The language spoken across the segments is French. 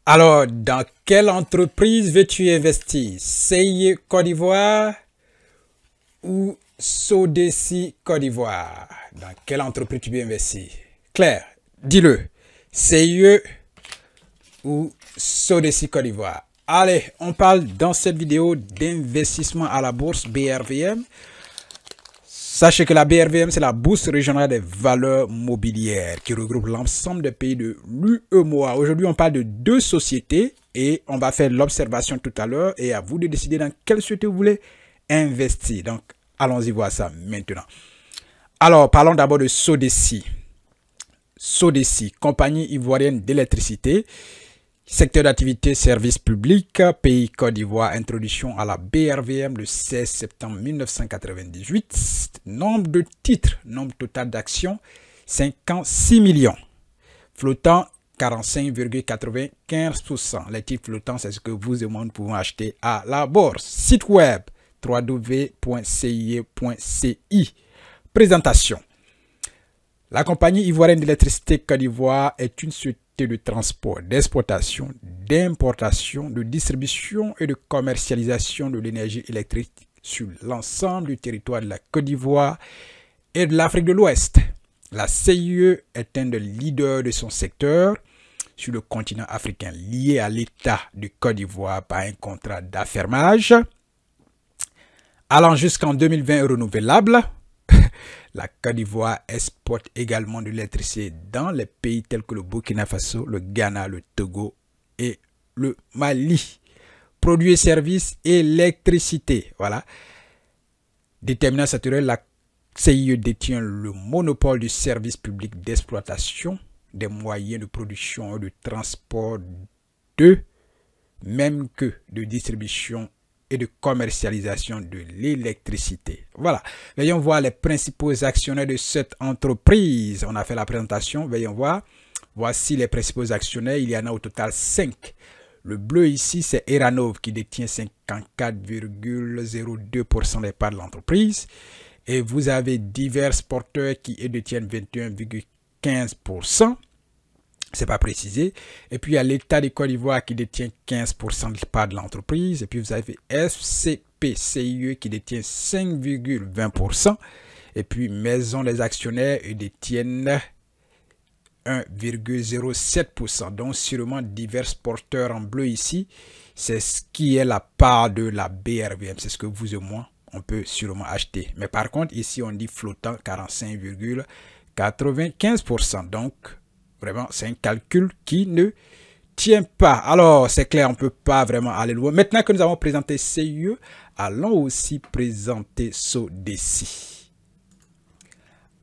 Alors, dans quelle entreprise veux-tu investir? CIE Côte d'Ivoire ou Sodeci Côte d'Ivoire? Dans quelle entreprise tu veux investir? Claire, dis-le. CIE ou Sodeci Côte d'Ivoire? Allez, on parle dans cette vidéo d'investissement à la bourse BRVM. Sachez que la BRVM, c'est la bourse régionale des valeurs mobilières qui regroupe l'ensemble des pays de l'UEMOA. Aujourd'hui, on parle de deux sociétés et on va faire l'observation tout à l'heure et à vous de décider dans quelle société vous voulez investir. Donc, allons-y voir ça maintenant. Alors, parlons d'abord de Sodeci. Sodeci, compagnie ivoirienne d'électricité. Secteur d'activité, service public, pays Côte d'Ivoire, introduction à la BRVM le 16 septembre 1998. Nombre de titres, nombre total d'actions, 56 millions. Flottant, 45,95%. Les titres flottants, c'est ce que vous et moi nous pouvons acheter à la bourse. Site web, www.cie.ci. Présentation. La compagnie ivoirienne d'électricité Côte d'Ivoire est une société de transport, d'exploitation, d'importation, de distribution et de commercialisation de l'énergie électrique sur l'ensemble du territoire de la Côte d'Ivoire et de l'Afrique de l'Ouest. La CIE est un des leaders de son secteur sur le continent africain, lié à l'État du Côte d'Ivoire par un contrat d'affermage allant jusqu'en 2020 renouvelable. La Côte d'Ivoire exporte également de l'électricité dans les pays tels que le Burkina Faso, le Ghana, le Togo et le Mali. Produits et services, électricité. Voilà. Déterminant naturel, la CIE détient le monopole du service public d'exploitation des moyens de production et de transport même que de distribution et de commercialisation de l'électricité. Voilà. Veuillons voir les principaux actionnaires de cette entreprise. On a fait la présentation. Veuillons voir. Voici les principaux actionnaires. Il y en a au total 5. Le bleu ici, c'est Eranov qui détient 54,02% des parts de l'entreprise. Et vous avez divers porteurs qui détiennent 21,15%. C'est pas précisé. Et puis, il y a l'État de Côte d'Ivoire qui détient 15% de part de l'entreprise. Et puis, vous avez FCPCIE qui détient 5,20%. Et puis, Maison des actionnaires détiennent 1,07%. Donc, sûrement, divers porteurs en bleu ici. C'est ce qui est la part de la BRVM. C'est ce que vous et moi, on peut sûrement acheter. Mais par contre, ici, on dit flottant 45,95%. Donc, vraiment, c'est un calcul qui ne tient pas. Alors, c'est clair, on ne peut pas vraiment aller loin. Maintenant que nous avons présenté CIE, allons aussi présenter Sodeci.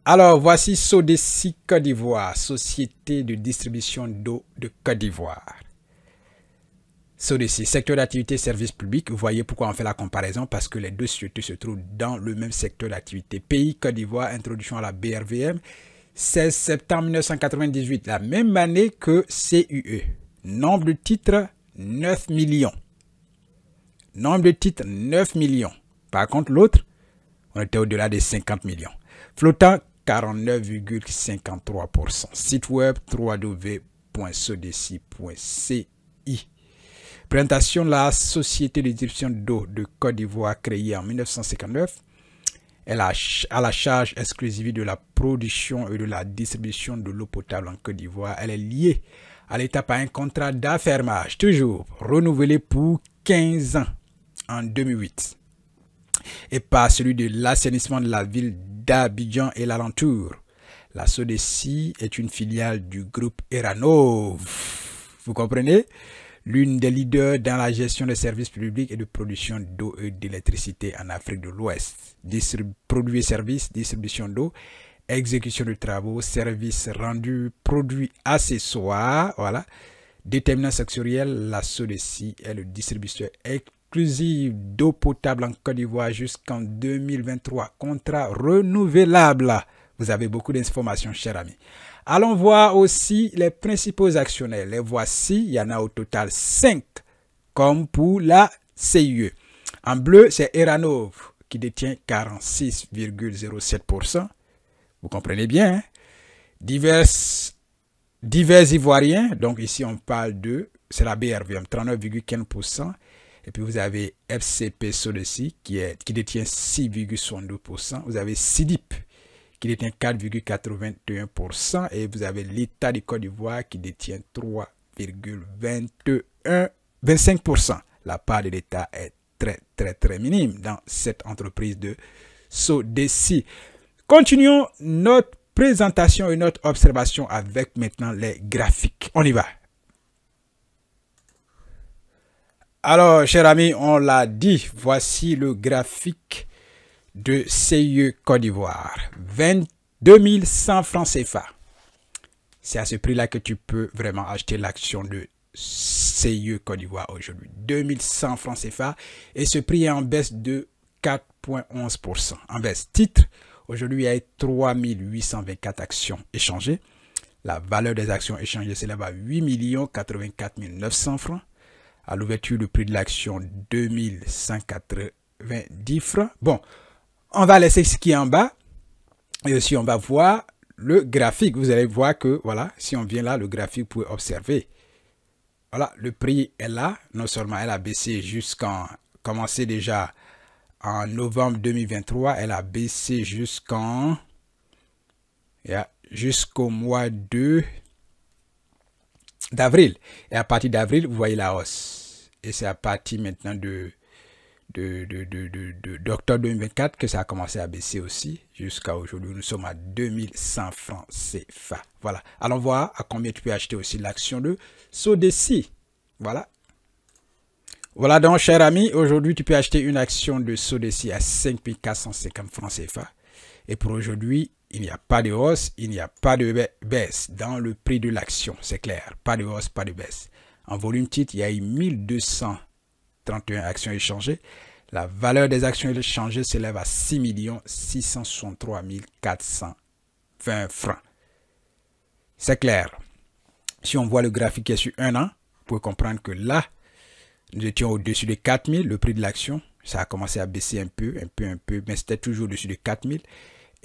Alors, voici Sodeci Côte d'Ivoire, société de distribution d'eau de Côte d'Ivoire. Sodeci, secteur d'activité service public. Vous voyez pourquoi on fait la comparaison, parce que les deux sociétés se trouvent dans le même secteur d'activité. Pays Côte d'Ivoire, introduction à la BRVM. 16 septembre 1998, la même année que CUE. Nombre de titres, 9 millions. Nombre de titres, 9 millions. Par contre, l'autre, on était au-delà des 50 millions. Flottant, 49,53%. Site web, www.sodeci.ci. Présentation de la Société de distribution d'eau de Côte d'Ivoire créée en 1959. Elle a à la charge exclusive de la production et de la distribution de l'eau potable en Côte d'Ivoire. Elle est liée à l'État par un contrat d'affermage, toujours renouvelé pour 15 ans en 2008. Et par celui de l'assainissement de la ville d'Abidjan et l'alentour. La Sodeci est une filiale du groupe Eranov. Vous comprenez? L'une des leaders dans la gestion des services publics et de production d'eau et d'électricité en Afrique de l'Ouest. Produits et services, distribution d'eau, exécution de travaux, services rendus, produits accessoires, voilà. Déterminant sectoriel, la Sodeci est le distributeur exclusif d'eau potable en Côte d'Ivoire jusqu'en 2023. Contrat renouvelable. Vous avez beaucoup d'informations, chers amis. Allons voir aussi les principaux actionnaires. Les voici, il y en a au total 5, comme pour la CIE. En bleu, c'est Eranov qui détient 46,07%. Vous comprenez bien, hein? Divers Ivoiriens, donc ici on parle de c'est la BRVM, 39,15%. Et puis vous avez FCP Sodeci qui détient 6,62%. Vous avez CIDIP qui détient 4,81%. Et vous avez l'État du Côte d'Ivoire qui détient 3,25%. La part de l'État est très minime dans cette entreprise de Sodeci. Continuons notre présentation et notre observation avec maintenant les graphiques. On y va. Alors, chers amis, on l'a dit, voici le graphique de CIE Côte d'Ivoire. 22 100 francs CFA. C'est à ce prix-là que tu peux vraiment acheter l'action de CIE Côte d'Ivoire aujourd'hui. 2100 francs CFA. Et ce prix est en baisse de 4,11%. En baisse. Titre, aujourd'hui, il y a 3824 actions échangées. La valeur des actions échangées s'élève à 8 084 900 francs. À l'ouverture, le prix de l'action, 2190 francs. Bon, on va laisser ce qui est en bas. Et aussi, on va voir le graphique. Vous allez voir que, voilà, si on vient là, le graphique, vous pouvez observer. Voilà, le prix est là. Non seulement elle a baissé jusqu'en... commencé déjà en novembre 2023. Elle a baissé jusqu'en... jusqu'au mois d'avril. Et à partir d'avril, vous voyez la hausse. Et c'est à partir maintenant d'octobre 2024 que ça a commencé à baisser aussi. Jusqu'à aujourd'hui, nous sommes à 2100 francs CFA. Voilà. Allons voir à combien tu peux acheter aussi l'action de Sodeci. Voilà. Voilà donc, cher ami, aujourd'hui, tu peux acheter une action de Sodeci à 5450 francs CFA. Et pour aujourd'hui, il n'y a pas de hausse, il n'y a pas de baisse dans le prix de l'action, c'est clair. Pas de hausse, pas de baisse. En volume titre, il y a eu 1231 actions échangées. La valeur des actions échangées s'élève à 6 663 420 francs. C'est clair. Si on voit le graphique qui est sur un an, vous pouvez comprendre que là, nous étions au-dessus de 4000, le prix de l'action. Ça a commencé à baisser un peu, mais c'était toujours au-dessus de 4000.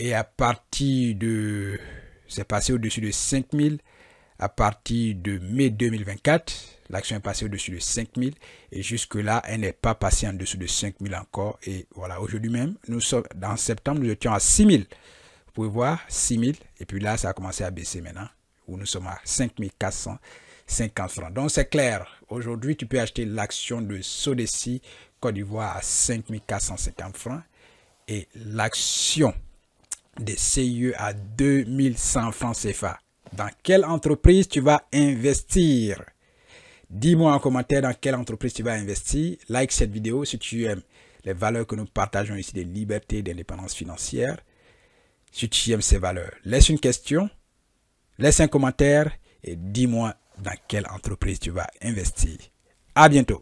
Et à partir de... c'est passé au-dessus de 5000. À partir de mai 2024, l'action est passée au-dessus de 5000. Et jusque-là, elle n'est pas passée en dessous de 5000 encore. Et voilà, aujourd'hui même, nous sommes en septembre, nous étions à 6000. Vous pouvez voir, 6000. Et puis là, ça a commencé à baisser maintenant, où nous sommes à 5450 francs. Donc, c'est clair. Aujourd'hui, tu peux acheter l'action de Sodeci Côte d'Ivoire à 5450 francs. Et l'action des CIE à 2100 francs CFA. Dans quelle entreprise tu vas investir? Dis-moi en commentaire dans quelle entreprise tu vas investir. Like cette vidéo si tu aimes les valeurs que nous partageons ici de liberté et d'indépendance financière. Si tu aimes ces valeurs, laisse une question, laisse un commentaire et dis-moi dans quelle entreprise tu vas investir. À bientôt.